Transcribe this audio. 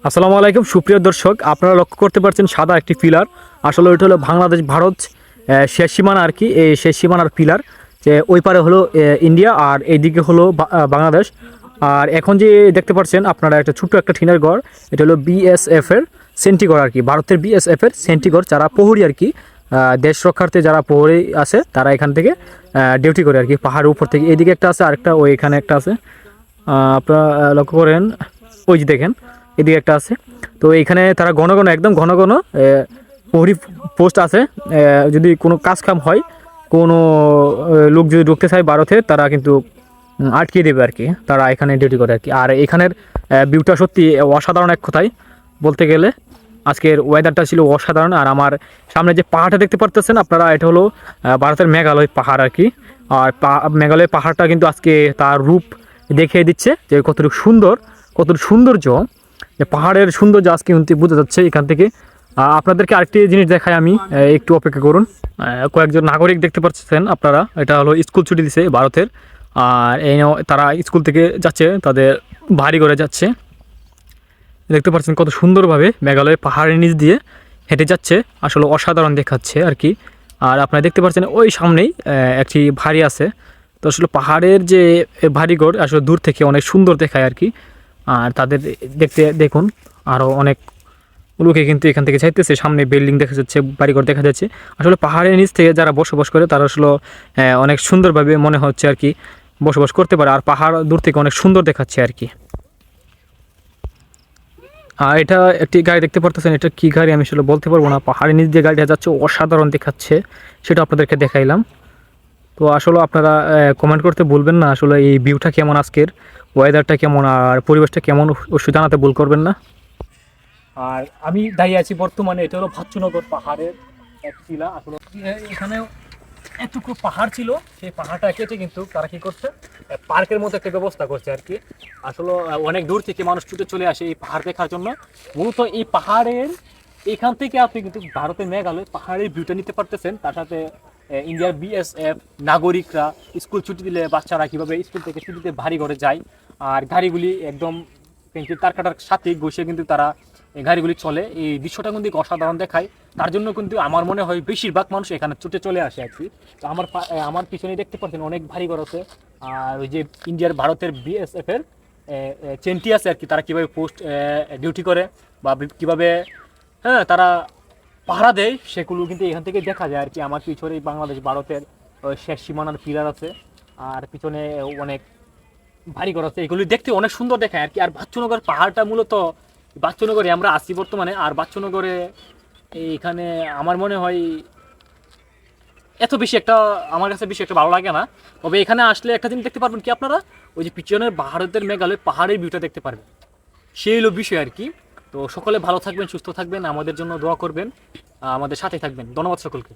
আসসালামু আলাইকুম সুপ্রিয় দর্শক, আপনারা লক্ষ্য করতে পারছেন সাদা একটি পিলার। আসলে ওইটা হলো বাংলাদেশ ভারত শেষ সীমানা আর কি। এই শেষ সীমানার পিলার যে ওই পারে হলো ইন্ডিয়া আর এইদিকে হলো বাংলাদেশ। আর এখন যে দেখতে পাচ্ছেন আপনারা একটা ছোট্ট একটা টিনের ঘর, এটা হলো বিএসএফ এর সেন্টিগড় আর কি, ভারতের বিএসএফ এর সেন্টিগড় যারা প্রহরী আর কি, দেশ রক্ষার্থে যারা প্রহরী আছে তারা এখান থেকে ডিউটি করে আর কি, পাহাড়ের উপর থেকে। এইদিকে একটা আছে, আরেকটা ওই এখানে একটা আছে। আপনারা লক্ষ্য করেন, ওই যে দেখেন এদিকে একটা আছে। তো এইখানে তারা ঘন ঘন একদম ঘন ঘন প্রহরী পোস্ট আছে। যদি কোনো কাজ কাম হয়, কোনো লোক যদি ঢুকতে চায় ভারতে, তারা কিন্তু আটকে দেবে আর কি, তারা এখানে ডিউটি করে আর কি। আর এখানের ভিউটা সত্যি অসাধারণ এক কথায় বলতে গেলে। আজকের ওয়েদারটা ছিল অসাধারণ। আর আমার সামনে যে পাহাড়টা দেখতে পারতেছেন আপনারা, এটা হলো ভারতের মেঘালয় পাহাড় আর কি। আর মেঘালয় পাহাড়টা কিন্তু আজকে তার রূপ দেখিয়ে দিচ্ছে যে কতটুকু সুন্দর, কতটুকু সৌন্দর্য, যে পাহাড়ের সৌন্দর্য আজকে কিন্তু বোঝা যাচ্ছে এখান থেকে। আপনাদেরকে আরেকটি জিনিস দেখাই আমি, একটু অপেক্ষা করুন। কয়েকজন নাগরিক দেখতে পাচ্ছেন আপনারা, এটা হলো স্কুল ছুটি দিছে ভারতের। আর এই তারা স্কুল থেকে যাচ্ছে, তাদের বাড়ি করে যাচ্ছে। দেখতে পাচ্ছেন কত সুন্দরভাবে মেঘালয়ের পাহাড়ের নিচ দিয়ে হেঁটে যাচ্ছে, আসলে অসাধারণ দেখাচ্ছে আর কি। আর আপনারা দেখতে পাচ্ছেন ওই সামনেই একটি ভারী আছে। তো আসলে পাহাড়ের যে ভারীঘর আসলে দূর থেকে অনেক সুন্দর দেখায় আর কি। আর তাদের দেখতে দেখুন আরও অনেক লোকে কিন্তু এখান থেকে চাইতেছে, সামনে বিল্ডিং দেখা যাচ্ছে, বাড়িঘর দেখা যাচ্ছে। আসলে পাহাড়ের নিচ থেকে যারা বসবাস করে তারা আসলে অনেক সুন্দরভাবে মনে হচ্ছে আর কি বসবাস করতে পারে। আর পাহাড় দূর থেকে অনেক সুন্দর দেখাচ্ছে আর কি। আর এটা একটি গাড়ি দেখতে পারতেছেন, এটা কি গাড়ি আমি আসলে বলতে পারবো না। পাহাড়ের নিচ দিয়ে গাড়িটা যাচ্ছে, অসাধারণ দেখাচ্ছে, সেটা আপনাদেরকে দেখাইলাম। তো আসলে আপনারা কমেন্ট করতে ভুলবেন না আসলে এই ভিউটা কেমন, আজকের ওয়েদারটা কেমন আর পরিবেশটা কেমন, অবশ্যই জানাতে ভুল করবেন না। আর আমি দাঁড়িয়ে আছি বর্তমানে, এটা হলো ভাচ্চুনগর পাহাড়ের এক টিলা। আসলে এখানে এতটুকু পাহাড় ছিল, সেই পাহাড়টা কেটে কিন্তু তারা কি করছে, পার্কের মতো একটা ব্যবস্থা করছে আর কি। আসলে অনেক দূর থেকে মানুষ ছুটে চলে আসে এই পাহাড় দেখার জন্য। মূলত এই পাহাড়ের এখান থেকে আপনি কিন্তু ভারতের মেঘালয় পাহাড়ের ভিউটা নিতে পারতেছেন। তার সাথে ইন্ডিয়ার বিএসএফ নাগরিকরা স্কুল ছুটি দিলে বাচ্চারা কীভাবে স্কুল থেকে ছুটিতে বাড়ি ঘরে যায়, আর গাড়িগুলি একদম কিন্তু তার কাটার সাথে বসে কিন্তু তারা এই গাড়িগুলি চলে। এই দৃশ্যটা কিন্তু অসাধারণ দেখায়, তার জন্য কিন্তু আমার মনে হয় বেশিরভাগ মানুষ এখানে ছুটে চলে আসে আর কি। তো আমার পিছনে দেখতে পাচ্ছেন অনেক ভারী ঘর আছে। আর ওই যে ইন্ডিয়ার ভারতের বিএসএফ এর চেন্টি আছে আর কি, তারা কীভাবে পোস্ট ডিউটি করে বা কীভাবে তারা পাহারা দেয়, সেগুলো কিন্তু এখান থেকে দেখা যায় আর কি। আমার পিছনে বাংলাদেশ ভারতের শেষ সীমানার পিলার আছে, আর পিছনে অনেক ভারী ঘর আছে, এগুলি দেখতে অনেক সুন্দর দেখায় আর কি। আর বাচ্চুনগর পাহাড়টা মূলত বাচ্চুনগরে আমরা আছি বর্তমানে। আর বাচ্চুনগরে এইখানে আমার মনে হয় এত বেশি একটা আমার কাছে বেশি একটা ভালো লাগে না। তবে এখানে আসলে একটা জিনিস দেখতে পারবেন কি আপনারা, ওই যে পিছনের ভারতের মেঘালয় পাহাড়ের ভিউটা দেখতে পারবেন, সেই হলো বিষয় আর কি। তো সকলে ভালো থাকবেন, সুস্থ থাকবেন, আমাদের জন্য দোয়া করবেন, আমাদের সাথে থাকবেন। ধন্যবাদ সকলকে।